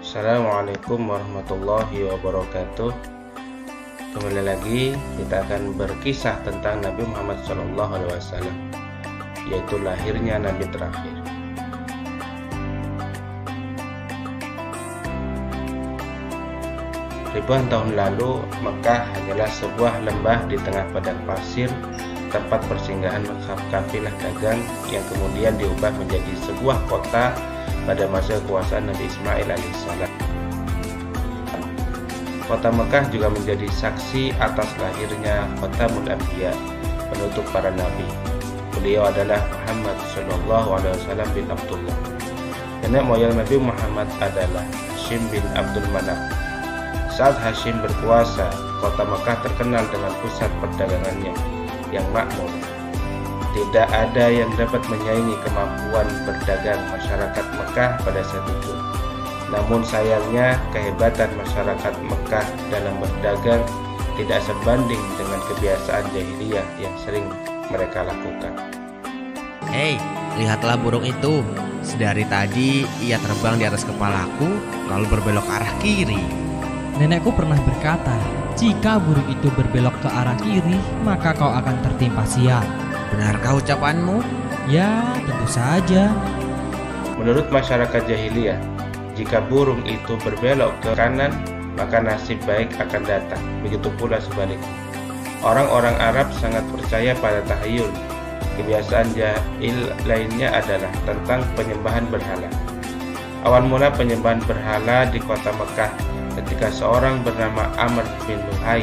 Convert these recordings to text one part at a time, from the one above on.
Assalamualaikum warahmatullahi wabarakatuh. Kembali lagi kita akan berkisah tentang Nabi Muhammad SAW, yaitu lahirnya Nabi terakhir. Ribuan tahun lalu, Mekah hanyalah sebuah lembah di tengah padang pasir, tempat persinggahan kafilah dagang yang kemudian diubah menjadi sebuah kota pada masa kekuasaan Nabi Ismail alaihissalam. Kota Mekah juga menjadi saksi atas lahirnya Khatamul Anbiya, penutup para nabi. Beliau adalah Muhammad SAW bin Abdullah. Nenek moyang Nabi Muhammad adalah Hashim bin Abdul Manaf. Saat Hashim berkuasa, kota Mekah terkenal dengan pusat perdagangannya yang makmur. Tidak ada yang dapat menyaingi kemampuan berdagang masyarakat Mekah pada saat itu. Namun sayangnya, kehebatan masyarakat Mekah dalam berdagang tidak sebanding dengan kebiasaan jahiliyah yang sering mereka lakukan. Hei, lihatlah burung itu. Sedari tadi ia terbang di atas kepalaku, lalu berbelok ke arah kiri. Nenekku pernah berkata, jika burung itu berbelok ke arah kiri, maka kau akan tertimpa sial. Benarkah ucapanmu? Ya, tentu saja. Menurut masyarakat jahiliyah, jika burung itu berbelok ke kanan, maka nasib baik akan datang. Begitu pula sebaliknya. Orang-orang Arab sangat percaya pada tahayul. Kebiasaan jahil lainnya adalah tentang penyembahan berhala. Awal mula penyembahan berhala di kota Mekah ketika seorang bernama Amr bin Luhai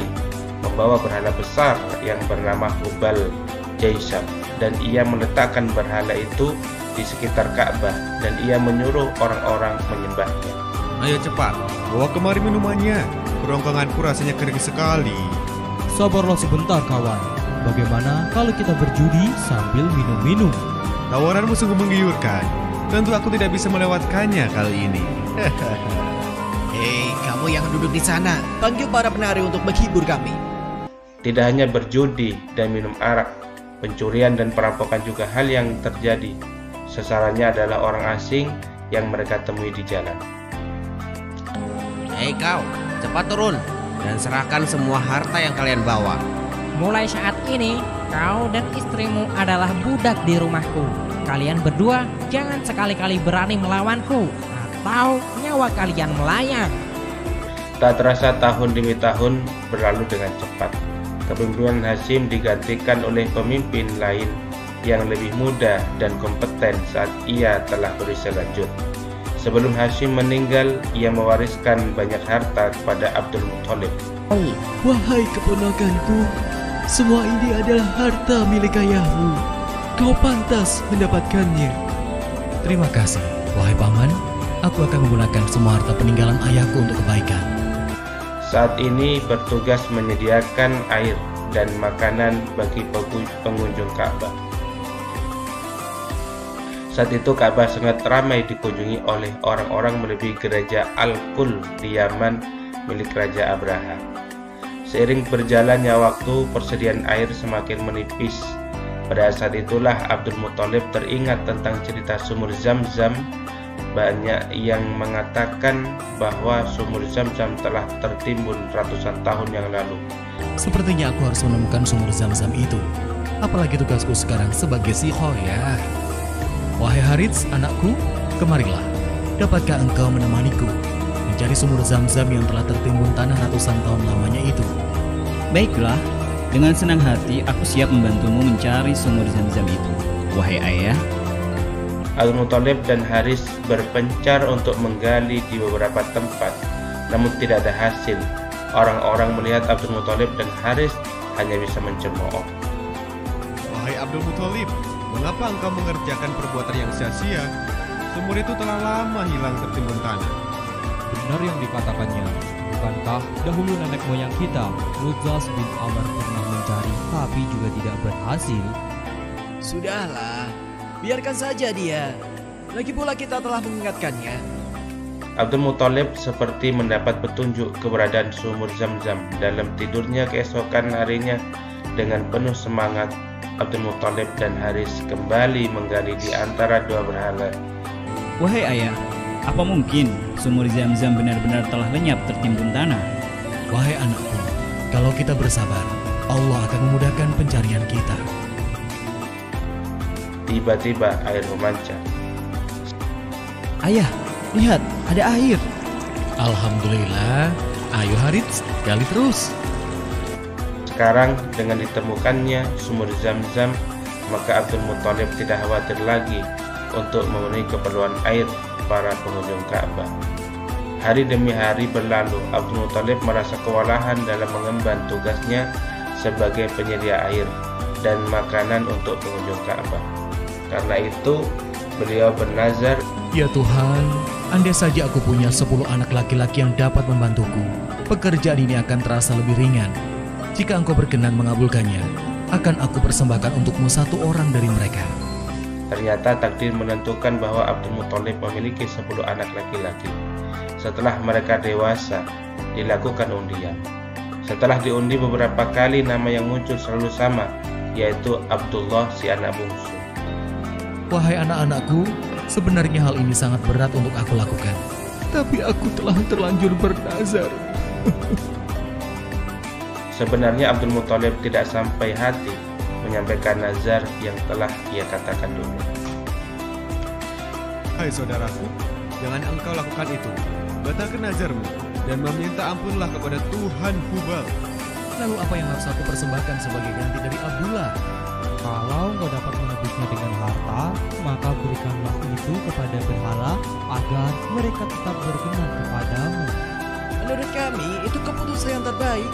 membawa berhala besar yang bernama Hubal Jaisam, dan ia meletakkan berhala itu di sekitar Ka'bah dan ia menyuruh orang-orang menyembahnya. Ayo cepat, bawa kemari minumannya. Kerongkonganku rasanya kering sekali. Sabarlah sebentar kawan. Bagaimana kalau kita berjudi sambil minum-minum? Tawaranmu sungguh menggiurkan. Tentu aku tidak bisa melewatkannya kali ini. Hei, kamu yang duduk di sana, panggil para penari untuk menghibur kami. Tidak hanya berjudi dan minum arak, pencurian dan perampokan juga hal yang terjadi. Sasarannya adalah orang asing yang mereka temui di jalan. Hei kau, cepat turun dan serahkan semua harta yang kalian bawa. Mulai saat ini, kau dan istrimu adalah budak di rumahku. Kalian berdua jangan sekali-kali berani melawanku, atau nyawa kalian melayang. Tak terasa tahun demi tahun berlalu dengan cepat. Kepemimpinan Hashim digantikan oleh pemimpin lain yang lebih muda dan kompeten saat ia telah berusia lanjut. Sebelum Hashim meninggal, ia mewariskan banyak harta kepada Abdul Muthalib. Wahai keponakanku, semua ini adalah harta milik ayahmu. Kau pantas mendapatkannya. Terima kasih, wahai paman. Aku akan menggunakan semua harta peninggalan ayahku untuk kebaikan. Saat ini bertugas menyediakan air dan makanan bagi pengunjung Ka'bah. Saat itu Ka'bah sangat ramai dikunjungi oleh orang-orang melebihi gereja Al-Qul di Yaman milik Raja Abraha. Seiring berjalannya waktu, persediaan air semakin menipis. Pada saat itulah Abdul Muthalib teringat tentang cerita sumur Zam-Zam. Banyak yang mengatakan bahwa sumur Zam-Zam telah tertimbun ratusan tahun yang lalu. Sepertinya aku harus menemukan sumur Zam-Zam itu. Apalagi tugasku sekarang sebagai si Khoya. Wahai Harits, anakku, kemarilah. Dapatkah engkau menemaniku mencari sumur Zam-Zam yang telah tertimbun tanah ratusan tahun lamanya itu? Baiklah, dengan senang hati aku siap membantumu mencari sumur Zam-Zam itu, wahai ayah. Abdul Muthalib dan Haris berpencar untuk menggali di beberapa tempat, namun tidak ada hasil. Orang-orang melihat Abdul Muthalib dan Haris hanya bisa mencemooh. Wahai Abdul Muthalib, mengapa engkau mengerjakan perbuatan yang sia-sia? Sumur itu telah lama hilang tertimbun tanah. Benar yang dikatakannya. Bukankah dahulu nenek moyang kita, Ludzas bin Amr, pernah mencari tapi juga tidak berhasil? Sudahlah, biarkan saja dia. Lagi pula kita telah mengingatkannya. Abdul Muthalib seperti mendapat petunjuk keberadaan sumur Zam-Zam. Dalam tidurnya keesokan harinya, dengan penuh semangat, Abdul Muthalib dan Haris kembali menggali di antara dua berhala. Wahai ayah, Apa mungkin sumur Zam-Zam benar-benar telah lenyap tertimbun tanah? Wahai anakku, kalau kita bersabar, Allah akan memudahkan pencarian kita. Tiba-tiba air memancar. Ayah, lihat, ada air. Alhamdulillah. Ayo Harits, gali terus. Sekarang dengan ditemukannya sumur Zam-Zam, maka Abdul Muthalib tidak khawatir lagi untuk memenuhi keperluan air para pengunjung Ka'bah. Hari demi hari berlalu, Abdul Muthalib merasa kewalahan dalam mengemban tugasnya sebagai penyedia air dan makanan untuk pengunjung Ka'bah. Karena itu, beliau bernazar, Ya Tuhan, andai saja aku punya 10 anak laki-laki yang dapat membantuku, pekerjaan ini akan terasa lebih ringan. Jika engkau berkenan mengabulkannya, akan aku persembahkan untukmu 1 orang dari mereka. ternyata takdir menentukan bahwa Abdul Muthalib memiliki 10 anak laki-laki. Setelah mereka dewasa, dilakukan undian. Setelah diundi beberapa kali, nama yang muncul selalu sama, yaitu Abdullah si anak bungsu. Wahai anak-anakku, sebenarnya hal ini sangat berat untuk aku lakukan. Tapi aku telah terlanjur bernazar. Sebenarnya Abdul Muthalib tidak sampai hati menyampaikan nazar yang telah ia katakan dulu. Hai saudaraku, jangan engkau lakukan itu. Batalkan nazarmu dan meminta ampunlah kepada Tuhan Hubal. Lalu apa yang harus aku persembahkan sebagai ganti dari Abdullah? Kalau engkau dapat menebusnya dengan harta, maka berikanlah itu kepada berhala agar mereka tetap berkenan kepadamu. Menurut kami, itu keputusan yang terbaik.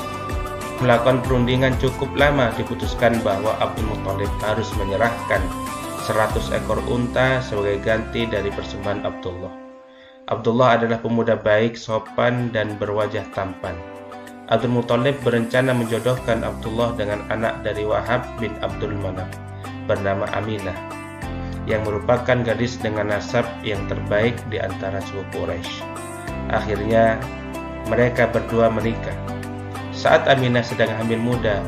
Melakukan perundingan cukup lama, diputuskan bahwa Abdul Muthalib harus menyerahkan 100 ekor unta sebagai ganti dari persembahan Abdullah. Abdullah adalah pemuda baik, sopan, dan berwajah tampan. Abdul Muthalib berencana menjodohkan Abdullah dengan anak dari Wahab bin Abdul Manaf bernama Aminah, yang merupakan gadis dengan nasab yang terbaik di antara suku Quraisy. Akhirnya mereka berdua menikah. Saat Aminah sedang hamil muda,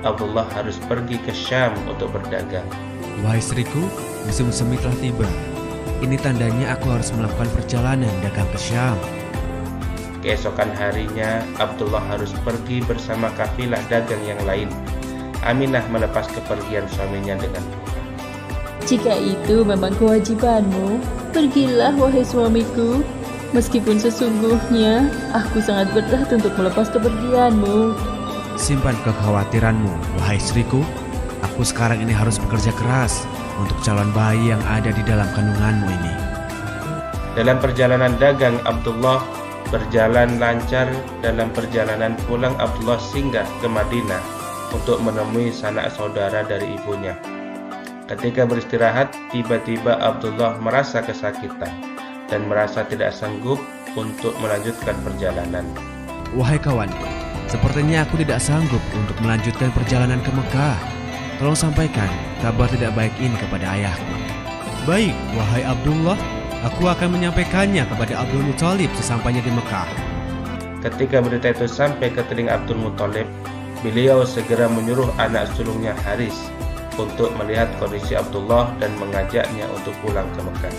Abdullah harus pergi ke Syam untuk berdagang. Wahai istriku, musim semi telah tiba. Ini tandanya aku harus melakukan perjalanan dagang ke Syam. Keesokan harinya, Abdullah harus pergi bersama kafilah dagang yang lain. Aminah melepas kepergian suaminya dengan duka. Jika itu memang kewajibanmu, pergilah wahai suamiku. Meskipun sesungguhnya aku sangat berat untuk melepas kepergianmu. Simpan kekhawatiranmu, wahai istriku. Aku sekarang ini harus bekerja keras untuk calon bayi yang ada di dalam kandunganmu ini. Dalam perjalanan dagang, Abdullah berjalan lancar. Dalam perjalanan pulang, Abdullah singgah ke Madinah untuk menemui sanak saudara dari ibunya. Ketika beristirahat, tiba-tiba Abdullah merasa kesakitan dan merasa tidak sanggup untuk melanjutkan perjalanan. Wahai kawanku, sepertinya aku tidak sanggup untuk melanjutkan perjalanan ke Mekah. Tolong sampaikan kabar tidak baik ini kepada ayahku. Baik, wahai Abdullah, aku akan menyampaikannya kepada Abdul Muthalib sesampainya di Mekah. Ketika berita itu sampai ke telinga Abdul Muthalib, beliau segera menyuruh anak sulungnya Haris untuk melihat kondisi Abdullah dan mengajaknya untuk pulang ke Mekah.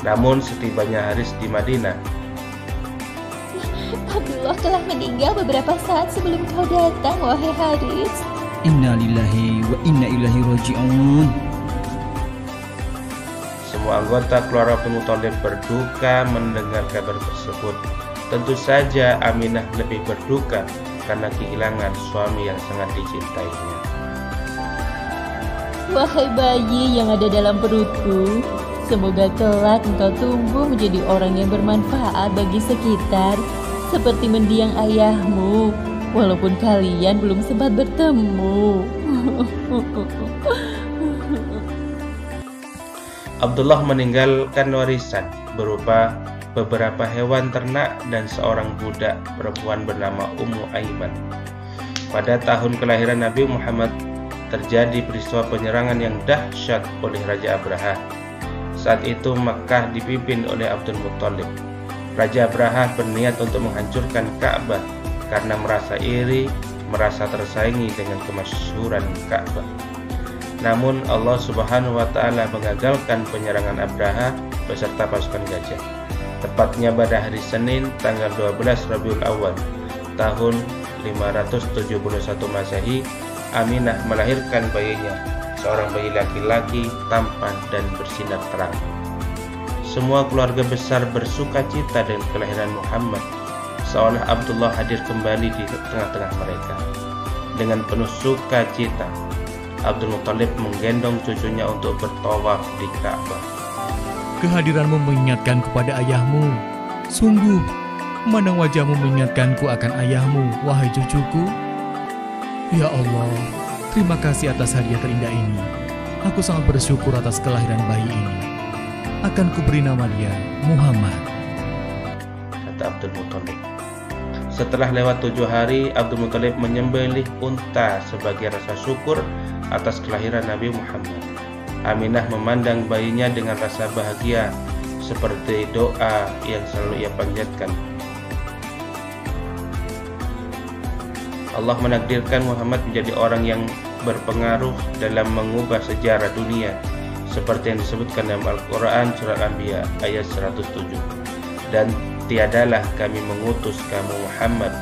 Namun setibanya Haris di Madinah, Abdullah telah meninggal beberapa saat sebelum kau datang, wahai Haris. Inna lillahi wa inna ilaihi raji'un. semua anggota keluarga Abdul Muthalib berduka mendengar kabar tersebut. Tentu saja Aminah lebih berduka karena kehilangan suami yang sangat dicintainya. Wahai bayi yang ada dalam perutku, semoga kelak engkau tumbuh menjadi orang yang bermanfaat bagi sekitar, seperti mendiang ayahmu, walaupun kalian belum sempat bertemu. Abdullah meninggalkan warisan berupa beberapa hewan ternak dan seorang budak perempuan bernama Ummu Aiman. Pada tahun kelahiran Nabi Muhammad, terjadi peristiwa penyerangan yang dahsyat oleh Raja Abraha. Saat itu Makkah dipimpin oleh Abdul Muthalib. Raja Abraha berniat untuk menghancurkan Ka'bah karena merasa iri, merasa tersaingi dengan kemasyhuran Ka'bah. Namun Allah Subhanahu wa taala mengagalkan penyerangan Abraha beserta pasukan gajah. Tepatnya pada hari Senin tanggal 12 Rabiul Awal tahun 571 Masehi, Aminah melahirkan bayinya, seorang bayi laki-laki tampan dan bersinar terang. Semua keluarga besar bersuka cita dengan kelahiran Muhammad, seolah Abdullah hadir kembali di tengah-tengah mereka. Dengan penuh sukacita, Abdul Muthalib menggendong cucunya untuk bertawaf di Ka'bah. Kehadiranmu mengingatkanku pada ayahmu. Sungguh, memandang wajahmu mengingatkanku akan ayahmu, wahai cucuku. Ya Allah, terima kasih atas hadiah terindah ini. Aku sangat bersyukur atas kelahiran bayi ini. Akan kuberi nama dia Muhammad, kata Abdul Muthalib. Setelah lewat 7 hari, Abdul Muthalib menyembelih unta sebagai rasa syukur atas kelahiran Nabi Muhammad. Aminah memandang bayinya dengan rasa bahagia, seperti doa yang selalu ia panjatkan. Allah menakdirkan Muhammad menjadi orang yang berpengaruh dalam mengubah sejarah dunia, seperti yang disebutkan dalam Al-Quran Surat Anbiya ayat 107. Dan tiadalah kami mengutus kamu Muhammad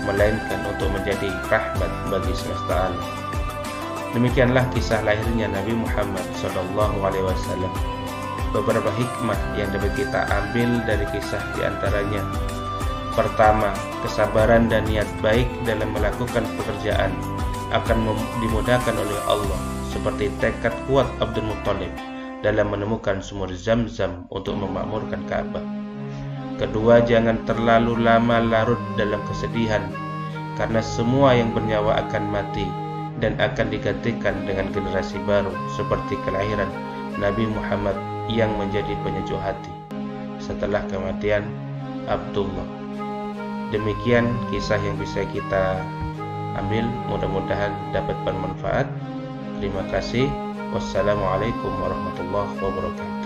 melainkan untuk menjadi rahmat bagi semesta alam. Demikianlah kisah lahirnya Nabi Muhammad SAW. Beberapa hikmah yang dapat kita ambil dari kisah diantaranya: pertama, kesabaran dan niat baik dalam melakukan pekerjaan akan dimudahkan oleh Allah, seperti tekad kuat Abdul Muthalib dalam menemukan sumur Zam-Zam untuk memakmurkan Ka'bah. Kedua, jangan terlalu lama larut dalam kesedihan, karena semua yang bernyawa akan mati dan akan digantikan dengan generasi baru, seperti kelahiran Nabi Muhammad yang menjadi penyejuk hati setelah kematian Abdullah. Demikian kisah yang bisa kita ambil, mudah-mudahan dapat bermanfaat. Terima kasih. Wassalamualaikum warahmatullahi wabarakatuh.